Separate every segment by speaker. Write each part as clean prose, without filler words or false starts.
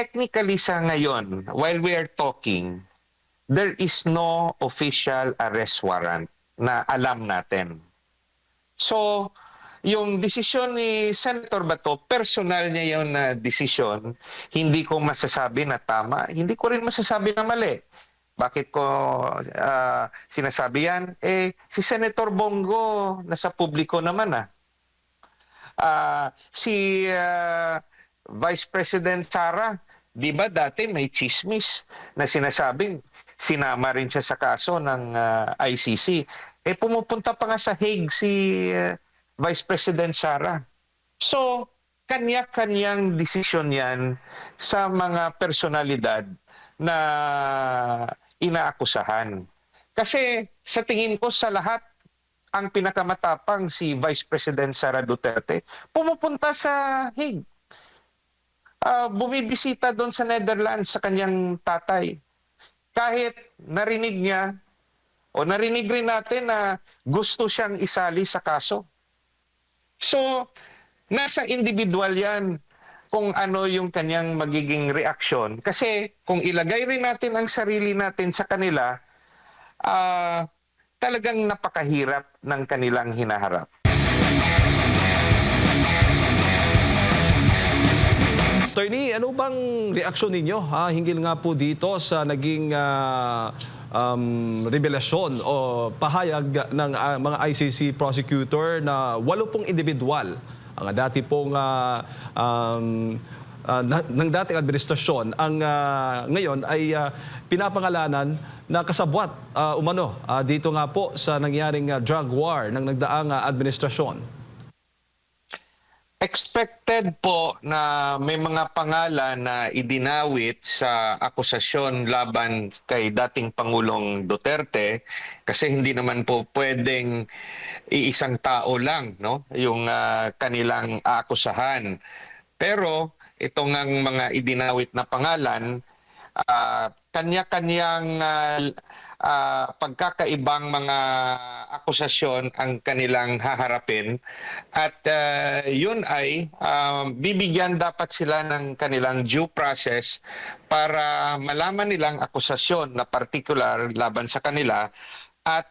Speaker 1: technically sa ngayon, while we are talking, there is no official arrest warrant na alam natin. So, yung desisyon ni Senator Bato, personal niya yung desisyon. Hindi ko masasabi na tama, hindi ko rin masasabi na mali. Bakit ko sinasabi yan? Si Senator Bongo, nasa publiko naman si Vice President Sara, di ba dati may chismis na sinasabing sinama rin siya sa kaso ng ICC. Pumupunta pa nga sa Hague si Vice President Sara. So, kanya-kanyang desisyon yan sa mga personalidad na inaakusahan. Kasi sa tingin ko sa lahat, ang pinakamatapang si Vice President Sara Duterte, pumupunta sa Hague. Bumibisita doon sa Netherlands sa kanyang tatay. Kahit narinig niya o narinig rin natin na gusto siyang isali sa kaso. So, nasa individual yan kung ano yung kanyang magiging reaksyon. Kasi kung ilagay rin natin ang sarili natin sa kanila, talagang napakahirap ng kanilang hinaharap.
Speaker 2: Attorney, ano bang reaksyon ninyo hinggil nga po dito sa naging revelasyon o pahayag ng mga ICC prosecutor na 80 individual ang dati pong ng dating administrasyon ang ngayon ay pinapangalanan na kasabwat umano dito nga po sa nangyaring drug war ng nagdaang administrasyon.
Speaker 1: Expected po na may mga pangalan na idinawit sa akusasyon laban kay dating Pangulong Duterte kasi hindi naman po pwedeng iisang tao lang, no, yung kanilang aakusahan. Pero itong ang mga idinawit na pangalan, kanya-kanyang pagkakaibang mga akusasyon ang kanilang haharapin at yun ay bibigyan dapat sila ng kanilang due process para malaman nilang akusasyon na particular laban sa kanila at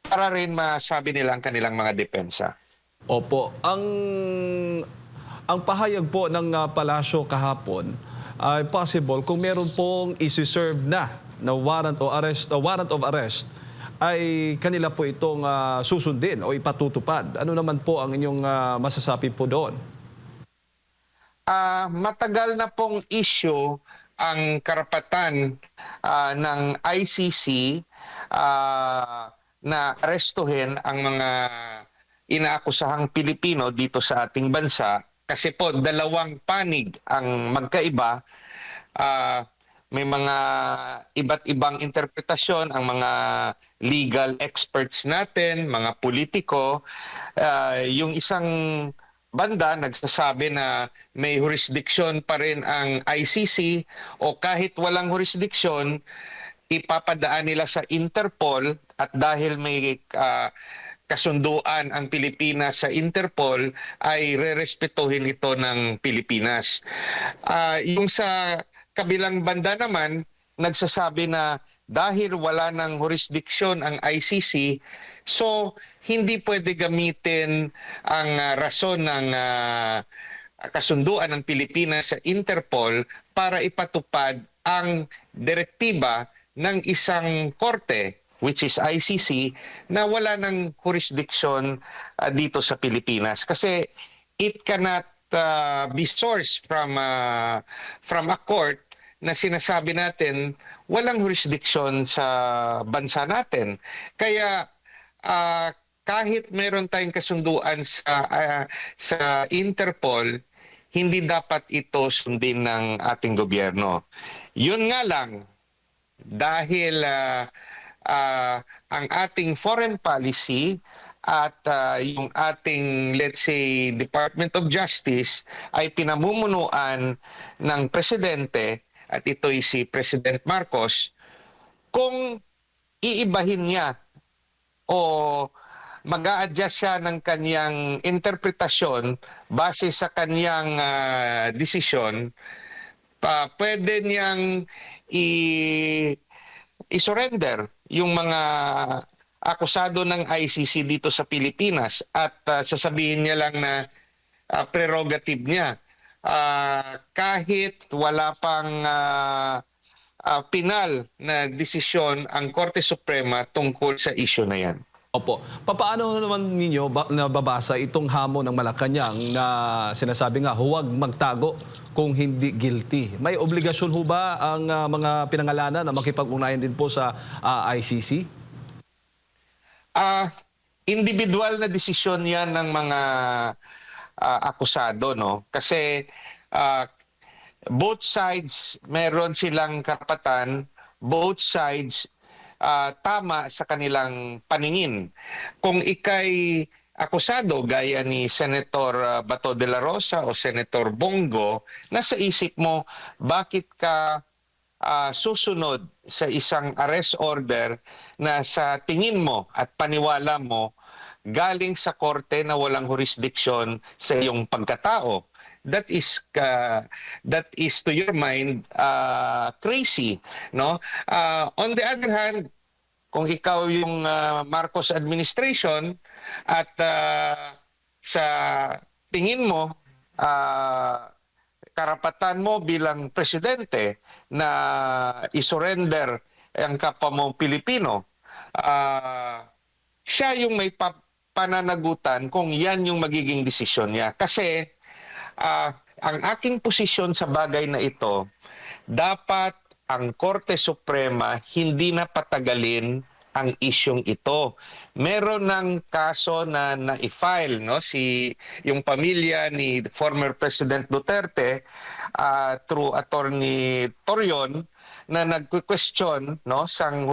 Speaker 1: para rin masabi nila ang kanilang mga depensa.
Speaker 2: Opo, ang pahayag po ng palasyo kahapon ay possible kung meron pong isi-serve na warrant of arrest ay kanila po itong susundin o ipatutupad. Ano naman po ang inyong masasabi po doon?
Speaker 1: Matagal na pong issue ang karapatan ng ICC na arestuhin ang mga inaakusahang Pilipino dito sa ating bansa kasi po dalawang panig ang magkaiba. May mga iba't ibang interpretasyon ang mga legal experts natin, mga politiko. Yung isang banda nagsasabi na may jurisdiction pa rin ang ICC o kahit walang jurisdiction, ipapadaan nila sa Interpol at dahil may kasunduan ang Pilipinas sa Interpol ay rerespetuhin ito ng Pilipinas. Yung sa kabilang banda naman, nagsasabi na dahil wala ng jurisdiction ang ICC, so hindi pwede gamitin ang rason ng kasunduan ng Pilipinas sa Interpol para ipatupad ang direktiba ng isang korte, which is ICC, na wala ng jurisdiction dito sa Pilipinas. Kasi it cannot be sourced from a court na sinasabi natin walang jurisdiction sa bansa natin. Kaya kahit meron tayong kasunduan sa Interpol, hindi dapat ito sundin ng ating gobyerno. Yun nga lang, dahil ang ating foreign policy at yung ating, let's say, Department of Justice ay pinamumunuan ng presidente, at ito'y si President Marcos, kung iibahin niya o mag-a-adjust siya ng kanyang interpretasyon base sa kanyang desisyon, pwede niyang i-surrender yung mga akusado ng ICC dito sa Pilipinas at sasabihin niya lang na prerogative niya. Kahit wala pang pinal na desisyon ang Korte Suprema tungkol sa issue na yan.
Speaker 2: Opo. Papaano naman ninyo nababasa itong hamon ng Malacanang na sinasabi nga huwag magtago kung hindi guilty? May obligasyon ho ba ang mga pinangalanan na makipag-ugnayan din po sa ICC?
Speaker 1: Individual na desisyon yan ng mga akusado, no? Kasi both sides meron silang karapatan, both sides tama sa kanilang paningin. Kung ikay akusado gaya ni Senator Bato de la Rosa o Senator Bongo, nasa isip mo bakit ka susunod sa isang arrest order na sa tingin mo at paniwala mo galing sa korte na walang jurisdiction sa iyong pagkatao. That is to your mind crazy, no? On the other hand, kung ikaw yung Marcos administration at sa tingin mo karapatan mo bilang presidente na isurrender ang kapwa mong Pilipino, siya yung may pananagutan kung yan yung magiging desisyon niya. Kasi ang aking posisyon sa bagay na ito, dapat ang Korte Suprema hindi na patagalin ang isyong ito. Meron ng kaso na na-file, no, yung pamilya ni former President Duterte through Attorney Torion na nag-question, no, sang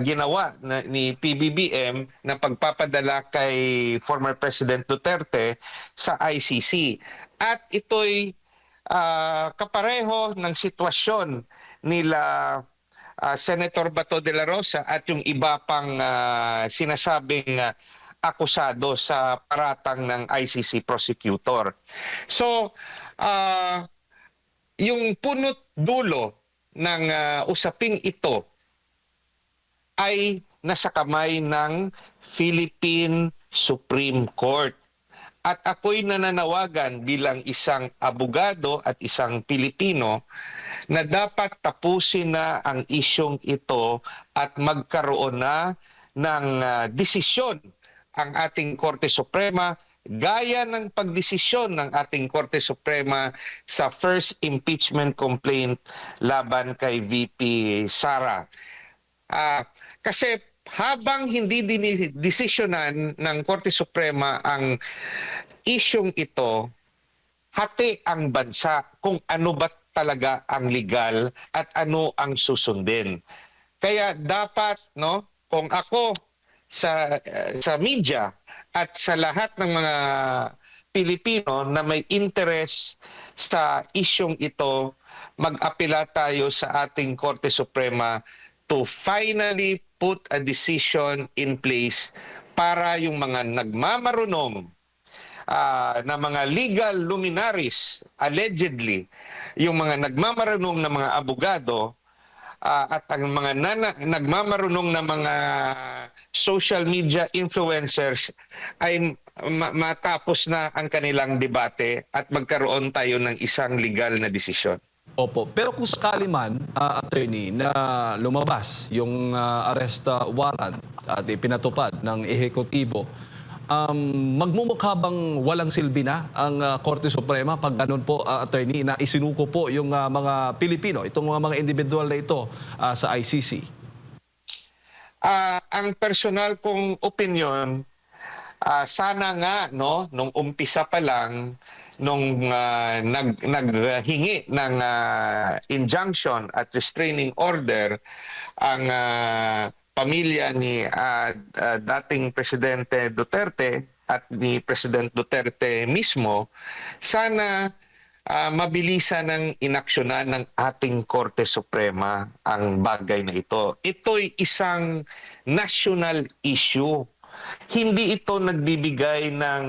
Speaker 1: ginawa ni PBBM na pagpapadala kay former President Duterte sa ICC. At ito'y kapareho ng sitwasyon nila Senator Bato de la Rosa at yung iba pang sinasabing akusado sa paratang ng ICC prosecutor. So, yung punot dulo ng usaping ito ay nasa kamay ng Philippine Supreme Court. At ako'y nananawagan bilang isang abogado at isang Pilipino na dapat tapusin na ang isyong ito at magkaroon na ng desisyon ang ating Korte Suprema gaya ng pagdesisyon ng ating Korte Suprema sa first impeachment complaint laban kay VP Sara. Kasi habang hindi dinisisyonan ng Korte Suprema ang isyong ito, hati ang bansa kung ano ba talaga ang legal at ano ang susundin. Kaya dapat, no, kung ako sa media at sa lahat ng mga Pilipino na may interest sa isyong ito, mag-apela tayo sa ating Korte Suprema to finally put a decision in place para yung mga nagmamarunong na mga legal luminaries, allegedly, yung mga nagmamarunong na mga abogado at ang mga nagmamarunong na mga social media influencers ay matapos na ang kanilang debate at magkaroon tayo ng isang legal na desisyon.
Speaker 2: Opo. Pero kung sakali man, attorney, na lumabas yung arrest warrant at ipinatupad ng ehekutibo, magmumukha bang walang silbi na ang Korte Suprema pag ganun po, attorney, na isinuko po yung mga Pilipino, itong mga individual na ito sa ICC?
Speaker 1: Ang personal kong opinion, sana nga, no, nung umpisa pa lang, nung naghingi ng injunction at restraining order ang pamilya ni dating Presidente Duterte at ni President Duterte mismo, sana mabilisan ng inaksyonan ng ating Korte Suprema ang bagay na ito. Ito'y isang national issue. Hindi ito nagbibigay ng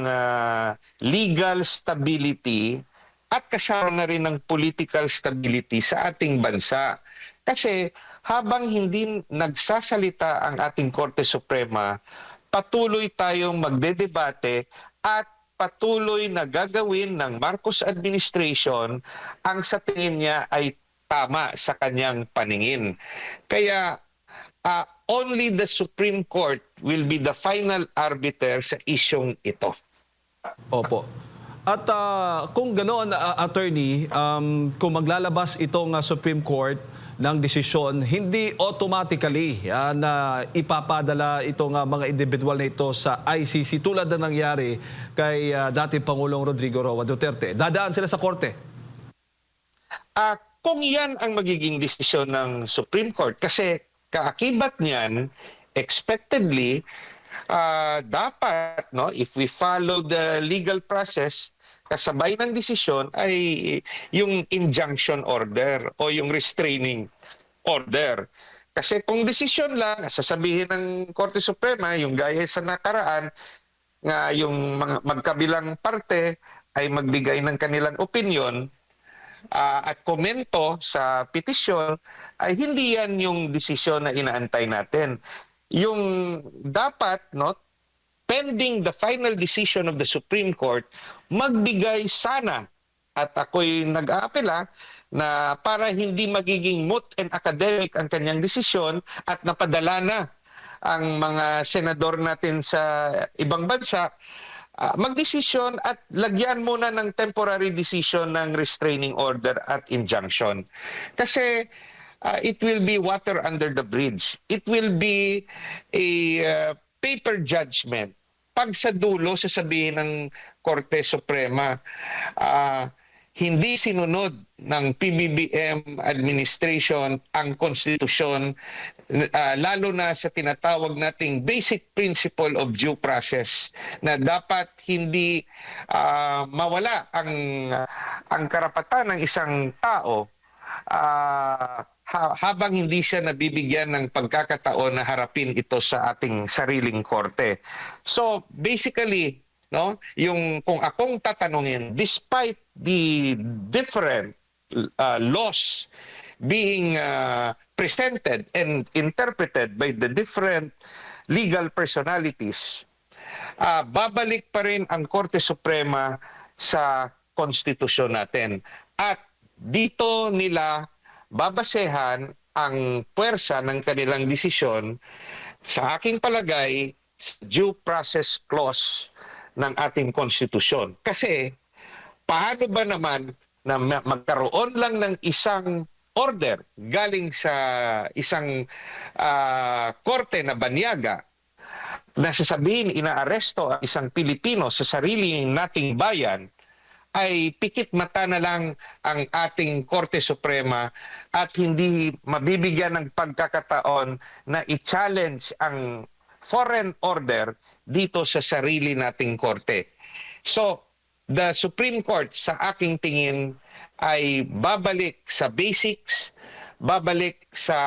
Speaker 1: legal stability at kasama na rin ng political stability sa ating bansa. Kasi habang hindi nagsasalita ang ating Korte Suprema, patuloy tayong magdedebate at patuloy na gagawin ng Marcos administration ang sa tingin niya ay tama sa kanyang paningin. Kaya only the Supreme Court will be the final arbiter sa isyong ito.
Speaker 2: Opo. At kung ganoon, attorney, kung maglalabas itong Supreme Court ng desisyon, hindi automatically na ipapadala itong mga individual na ito sa ICC tulad na nangyari kay dating Pangulong Rodrigo Roa Duterte. Dadaan sila sa korte.
Speaker 1: Kung yan ang magiging desisyon ng Supreme Court, kasi kaakibat niyan, expectedly, dapat, no, if we follow the legal process, kasabay ng desisyon ay yung injunction order o yung restraining order. Kasi kung desisyon lang, sasabihin ng Korte Suprema, yung gaya sa nakaraan, nga yung mga magkabilang parte ay magbigay ng kanilang opinion at komento sa petisyon, ay hindi yan yung desisyon na inaantay natin. Yung dapat, no, pending the final decision of the Supreme Court, magbigay sana, at ako'y nag-aapela, na para hindi magiging moot and academic ang kanyang desisyon at napadala na ang mga senador natin sa ibang bansa, magdesisyon at lagyan muna ng temporary decision ng restraining order at injunction. Kasi it will be water under the bridge. It will be a paper judgment. Pag sa dulo, sasabihin ng Korte Suprema, hindi sinunod ng PBBM administration ang konstitusyon, lalo na sa tinatawag nating basic principle of due process, na dapat hindi mawala ang karapatan ng isang tao habang hindi siya nabibigyan ng pagkakataon na harapin ito sa ating sariling korte. So basically, no, yung kung akong tatanungin, despite the different laws being presented and interpreted by the different legal personalities, babalik pa rin ang Korte Suprema sa konstitusyon natin. At dito nila babasehan ang puwersa ng kanilang desisyon sa aking palagay due process clause ng ating konstitusyon. Kasi paano ba naman na magkaroon lang ng isang order galing sa isang korte na banyaga na sasabihin inaaresto ang isang Pilipino sa sarili nating bayan, ay pikit mata na lang ang ating Korte Suprema at hindi mabibigyan ng pagkakataon na i-challenge ang foreign order dito sa sarili nating korte. So, the Supreme Court sa aking tingin ay babalik sa basics, babalik sa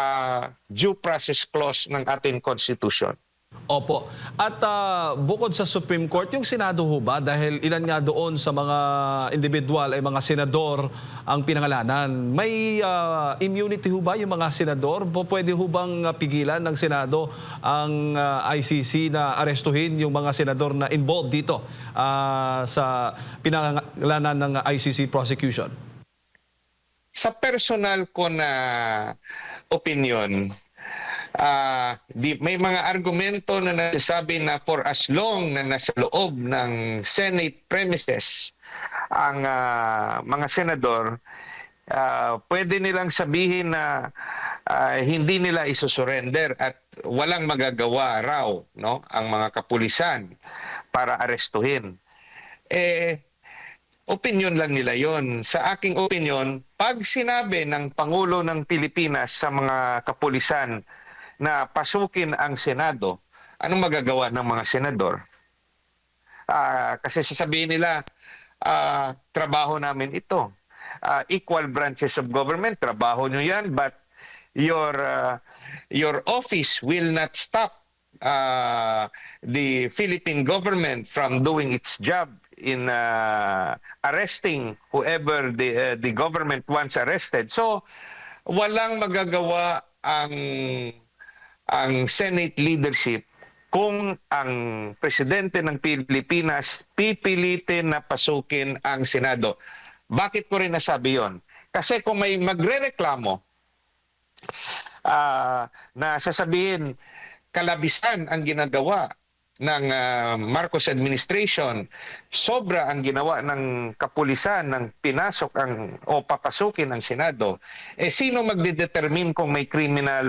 Speaker 1: due process clause ng ating Constitution.
Speaker 2: Opo. At bukod sa Supreme Court, yung Senado ho ba? Dahil ilan nga doon sa mga individual ay mga senador ang pinangalanan. May immunity ho ba yung mga senador? Pwede ho bang pigilan ng Senado ang ICC na arestuhin yung mga senador na involved dito sa pinangalanan ng ICC prosecution?
Speaker 1: Sa personal ko na opinion, may mga argumento na nasasabi na for as long na nasa loob ng Senate premises ang mga senador, pwede nilang sabihin na hindi nila isusurrender at walang magagawa raw, no, ang mga kapulisan para arestuhin. Opinion lang nila yon. Sa aking opinion, pag sinabi ng Pangulo ng Pilipinas sa mga kapulisan na pasukin ang Senado, anong magagawa ng mga senador? Kasi sasabihin nila, trabaho namin ito. Equal branches of government, trabaho nyo yan, but your office will not stop the Philippine government from doing its job arresting whoever the government wants arrested. So walang magagawa ang Senate leadership kung ang presidente ng Pilipinas pipilitin na pasukin ang Senado. Bakit ko rin nasabi yon? Kasi kung may magrereklamo na sasabihin kalabisan ang ginagawa ng Marcos administration, sobra ang ginawa ng kapulisan ng pinasok o papasukin ng Senado, sino magdedetermine kung may criminal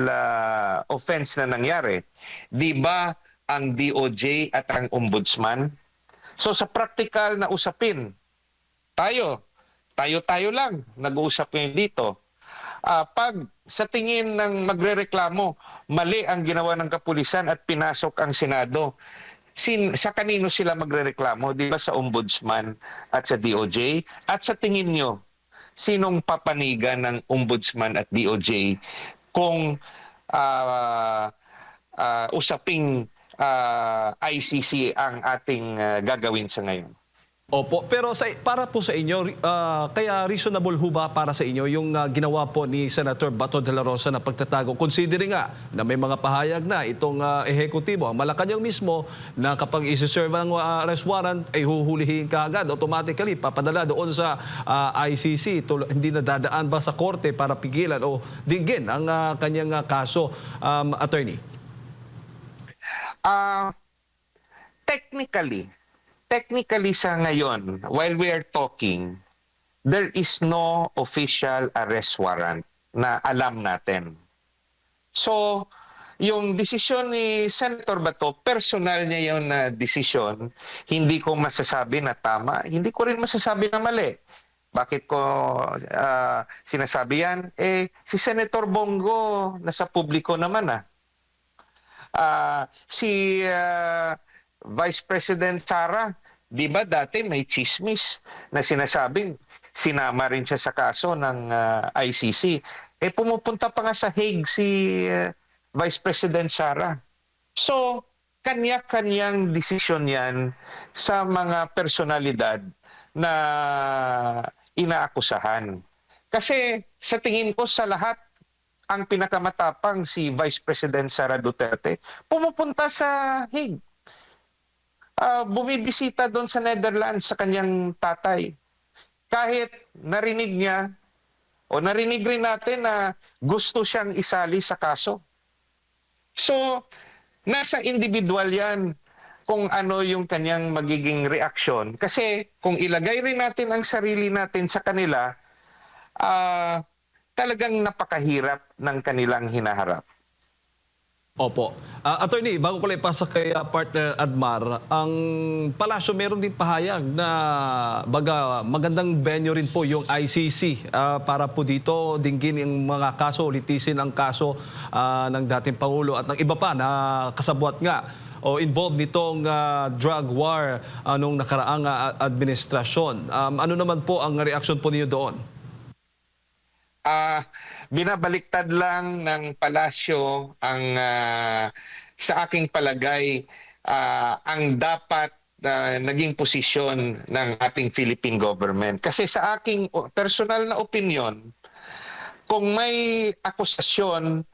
Speaker 1: offense na nangyari? Di ba ang DOJ at ang ombudsman? So sa practical na usapin, tayo lang nag-uusap ngayon dito. Pag sa tingin ng magrereklamo, mali ang ginawa ng kapulisan at pinasok ang Senado, sa kanino sila magrereklamo? Di ba sa ombudsman at sa DOJ? At sa tingin nyo, sinong papanigan ng ombudsman at DOJ kung usaping ICC ang ating gagawin sa ngayon?
Speaker 2: Opo, pero para po sa inyo, kaya reasonable ho ba para sa inyo yung ginawa po ni Senator Bato de la Rosa na pagtatago? Considering nga na may mga pahayag na itong ehekutibo, ang Malacanang mismo, na kapag isi-serve ang arrest warrant, ay huhulihin ka agad, automatically papadala doon sa ICC. Hindi na dadaan ba sa korte para pigilan o dinggin ang kanyang kaso, attorney?
Speaker 1: Technically sa ngayon, while we are talking, there is no official arrest warrant na alam natin. So, yung desisyon ni Senator Bato, personal niya yung desisyon. Hindi ko masasabi na tama, hindi ko rin masasabi na mali. Bakit ko sinasabi yan? Si Senator Bongo nasa publiko naman si Vice President Sara, di ba dati may chismis na sinasabing sinama rin siya sa kaso ng ICC. Pumupunta pa nga sa Hague si Vice President Sara. So, kanya-kanyang desisyon yan sa mga personalidad na inaakusahan. Kasi sa tingin ko sa lahat, ang pinakamatapang si Vice President Sara Duterte, pumupunta sa Hague. Bumibisita doon sa Netherlands sa kanyang tatay. Kahit narinig niya o narinig rin natin na gusto siyang isali sa kaso. So, nasa individual yan kung ano yung kanyang magiging reaksyon. Kasi kung ilagay rin natin ang sarili natin sa kanila, talagang napakahirap ng kanilang hinaharap.
Speaker 2: Opo. Attorney, bago ko lang ipasa kay partner Admar, ang palasyo meron din pahayag na magandang venue rin po yung ICC para po dito dinggin yung mga kaso, litisin ang kaso ng dating Pangulo at ng iba pa na kasabwat nga o involved nitong drug war nung nakaraang administrasyon. Ano naman po ang reaksyon po niyo doon?
Speaker 1: Binabaliktad lang ng palasyo ang sa aking palagay ang dapat naging posisyon ng ating Philippine government. Kasi sa aking personal na opinion, kung may akusasyon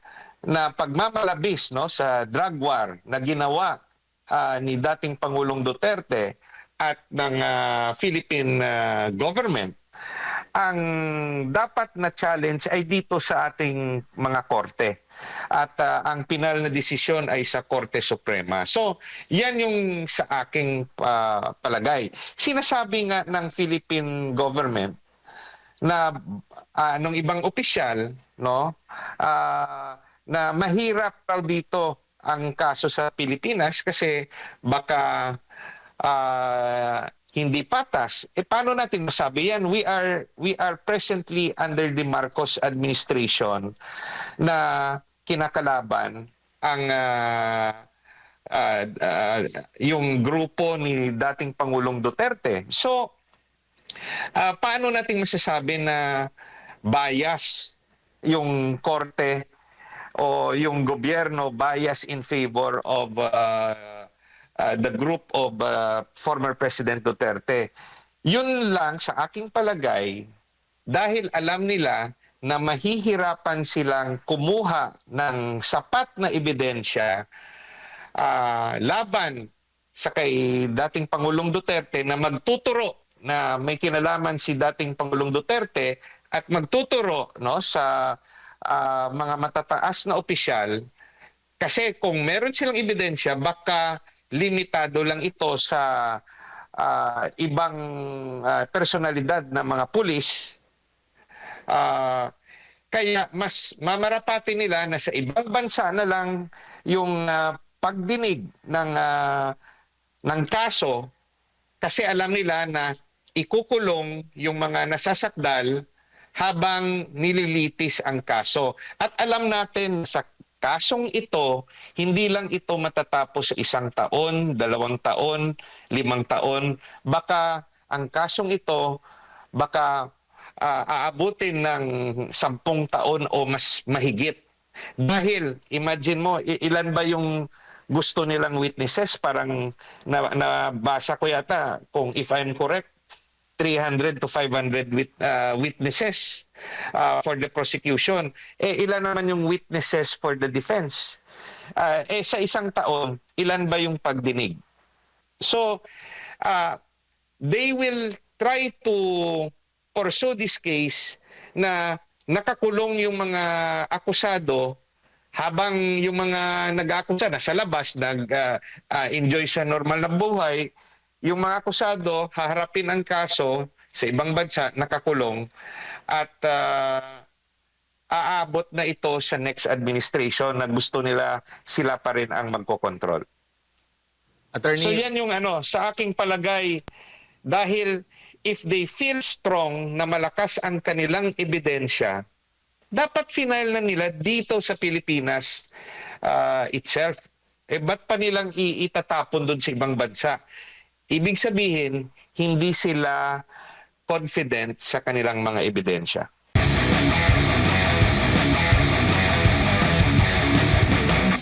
Speaker 1: na pagmamalabis sa drug war na ginawa ni dating Pangulong Duterte at ng Philippine government, ang dapat na challenge ay dito sa ating mga korte. At ang pinal na desisyon ay sa Korte Suprema. So, yan yung sa aking palagay. Sinasabi nga ng Philippine government na nung ibang opisyal, na mahirap raw dito ang kaso sa Pilipinas kasi baka hindi patas. Paano natin masabi yan? We are presently under the Marcos administration na kinakalaban ang yung grupo ni dating Pangulong Duterte. So, paano natin masasabi na bias yung korte o yung gobyerno bias in favor of the group of former President Duterte. Yun lang sa aking palagay dahil alam nila na mahihirapan silang kumuha ng sapat na ebidensya laban sa kay dating Pangulong Duterte na magtuturo na may kinalaman si dating Pangulong Duterte at magtuturo no sa mga matataas na opisyal kasi kung meron silang ebidensya baka limitado lang ito sa ibang personalidad na mga pulis. Kaya mas mamarapati nila na sa ibang bansa na lang yung pagdinig ng kaso kasi alam nila na ikukulong yung mga nasasakdal habang nililitis ang kaso. At alam natin sa kasong ito, hindi lang ito matatapos sa 1 taon, 2 taon, 5 taon. Baka ang kasong ito, baka aabutin ng 10 taon o mas mahigit. Dahil, imagine mo, ilan ba yung gusto nilang witnesses? Parang nabasa ko yata, kung if I'm correct, 300 to 500 witnesses for the prosecution. Ilan naman yung witnesses for the defense? Sa 1 taon, ilan ba yung pagdinig? So, they will try to pursue this case na nakakulong yung mga akusado habang yung mga nag-aakusa nasa labas, nag-enjoy sa normal na buhay, yung mga akusado haharapin ang kaso sa ibang bansa, nakakulong, at aabot na ito sa next administration na gusto nila sila pa rin ang magkokontrol.
Speaker 2: Attorney,
Speaker 1: So yan yung sa aking palagay, dahil if they feel strong na malakas ang kanilang ebidensya, dapat final na nila dito sa Pilipinas itself. Ba't pa nilang itatapon doon sa ibang bansa? Ibig sabihin, hindi sila confident sa kanilang mga ebidensya.